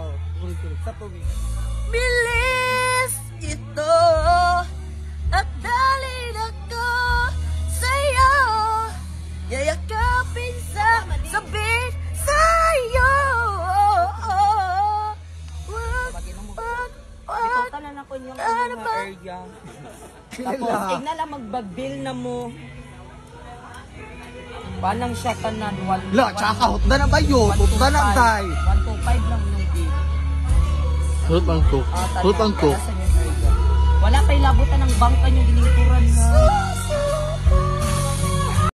Oh, sa tubig. Bilis ito at dalhin ako sa'yo, yayakapin sa sabit sa'yo. Ito na ko yung area. Tapos, tignan lang magbagbil na mo. Panang siya tanan. La, tsaka hutda na ba yun? Hutda na day. 125 lang yung bill. Hut ang to. Hut ang to. Wala pa'y labutan ng bangka yung ginituran na.